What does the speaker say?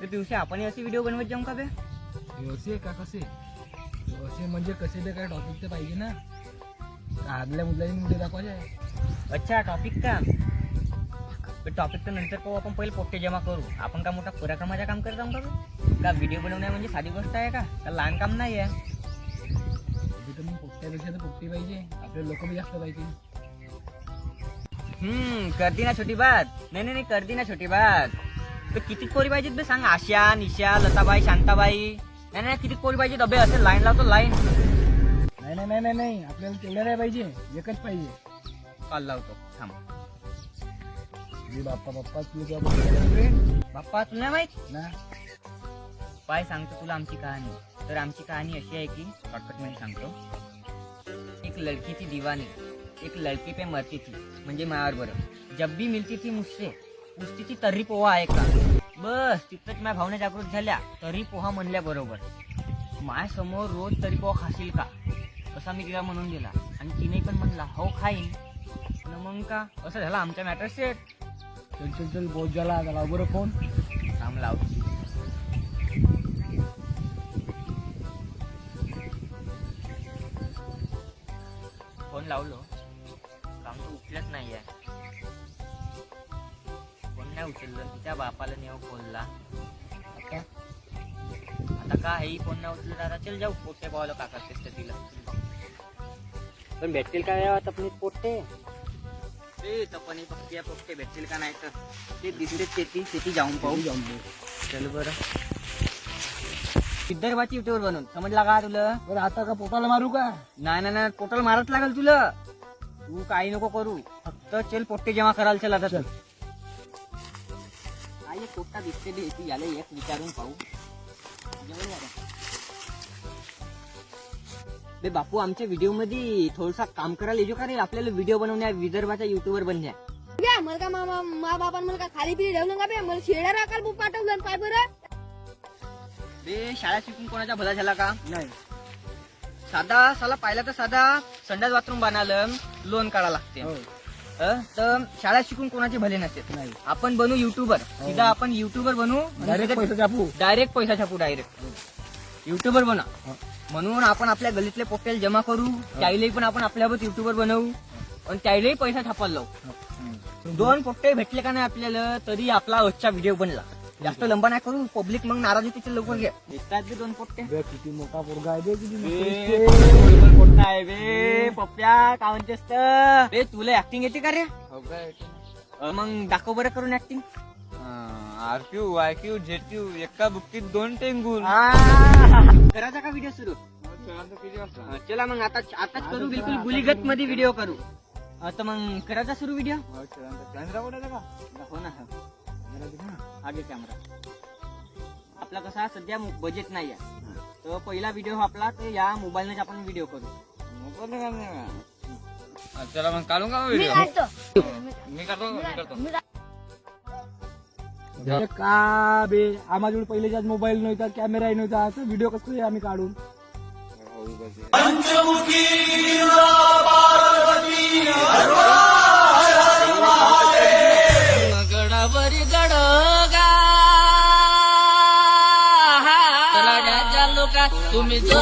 दिवशी आपण असे व्हिडिओ बनवत जाऊ का बे? असे का कसे असे म्हणजे कसे बे काय टॉपिक तर पाहिजे ना. आदल्या मुद्द्याने मुद्दे दाखवायचे. अच्छा टॉपिक का? टॉपिक तर नंतर पाहू. आपण पहिले पोट्टे जमा करू. आपण का मोठा पराक्रमाचं काम करत जाऊ का बे? का व्हिडिओ बनवणे म्हणजे साधी गोष्ट आहे का? लहान काम नाही आहे. तर मग पोट्ट्यापेक्षा तर पोट्टी पाहिजे. आपले लोक बी जास्त पाहिजे. करती ना छोटी बात. नाही करती ना छोटी बात. तर किती पोरी पाहिजेत बे सांग. आशा, निशा, लताबाई, शांताबाई. नाही किती पोरी पाहिजे अबे? असे लाईन लावतो लाईन. नाही आपल्याला तेवढ्या नाही पाहिजे. एकच पाहिजे. कॉल लावतो थांब. बाप्पा बाप्पा तुला नाही माहित ना. पाय सांगतो तुला आमची कहाणी. तर आमची कहाणी अशी आहे की शॉर्टकट मध्ये सांगतो. एक लड़की थी दीवानी, एक लड़की पे मरती थी. म्हणजे मायावर बरं. जब भी मिलती थी मुझसे पूछती थी तर्री पोहा आहे का. बस तिथंच माझ्या भावना जागृत झाल्या. तर्री पोहा म्हणल्या बरोबर. माझ्यासमोर रोज तर्री पोहा खाशील का असा मी तिला म्हणून दिला. आणि तिने पण म्हणला हो खाईन. मग का असं झालं आमचा मॅटर सेट. चल बहुत झाला. त्याला बरं फोन थांब लाव. फोन लावलो काम तर उचलत नाहीये. फोन नाही उचललं. तिच्या बापाला नेऊ फोनला. आता का हे फोन नाही उचललं. दादा चल जाऊ पोट्टे पावलं काका तेच तिला. पण भेटतील का या तपनीत पोट्टे? ते तपनी पक्की पोट्टे भेटतील का नाही तर ते दिसले शेती जाऊन पाहू. चल बरं. विदर्भाची युट्यूबर बनवून समजला का तुला? बरं आता का पोटाला मारू का? नाही पोटल मारत लागेल तुला. तू काही नको करू. फक्त चल पोट्टे जमा करायला चल आता. चल काय पोट्टा दिसते बे ती. याला एक विचारून पाहू. बे बापू आमच्या व्हिडिओ मध्ये थोडसा काम करायला येजो का रे? आपल्याला व्हिडिओ बनवण्या विदर्भाचा युट्यूबर बनण्या. मला का मा बापान मला का खाली पिली ठेवलं का बे? मला शेडा राखाल पाठवलं काय बरं? बे शाळा शिकून कोणाचा भला झाला का? नाही. साधा साला पाहिला तर साधा संडास बाथरूम बनायला लोन काढा लागते. तर शाळा शिकून कोणाचे भले नसते. नाही. आपण बनू युट्यूबर. सीधा आपण युट्यूबर बनू. डायरेक्ट पैसा छापू. पैसा छापू. डायरेक्ट युट्यूबर बना. म्हणून आपण आपल्या गलीतले पोट्टेल जमा करू. त्याईलाही पण आपण आपल्यावर युट्यूबर बनवू. आणि त्याईलाही पैसा छापायला लावू. 2 पोट्टे भेटले का नाही आपल्याला तरी आपला आजचा व्हिडिओ बनला. जास्त लंबा नाही करू. पब्लिक मग नाराज होते. लवकर घ्या. येतात बे 2 पोट्टे. किती मोठा पोरगा आहे बे. किती पोट्टा आहे बे. पप्प्या काय म्हणतेस तर? बे तुला ऍक्टिंग येते का रे? मग दाखव बरं करून ऍक्टिंग. RQ, IQ, ZQ एका बुक्कीत 2 टेंगुल. करायचा का व्हिडिओ सुरू? चला मग आताच करू. बिलकुल गुलीगत मध्ये व्हिडिओ करू. आता मग करायचा सुरू व्हिडिओ. हो ना. आगे कॅमेरा. आपला कसा सध्या बजेट नाही आहे. तर पहिला व्हिडिओ आपला तर या मोबाईलने आपण व्हिडिओ करू. चला मग काढू का मी व्हिडिओ? काढतो. मी करतो. का बे आम्हाला पहिले मोबाईल नव्हता, कॅमेरा नव्हता. असं व्हिडिओ कसं आम्ही काढून. गडावरी गडगा तुम्ही जो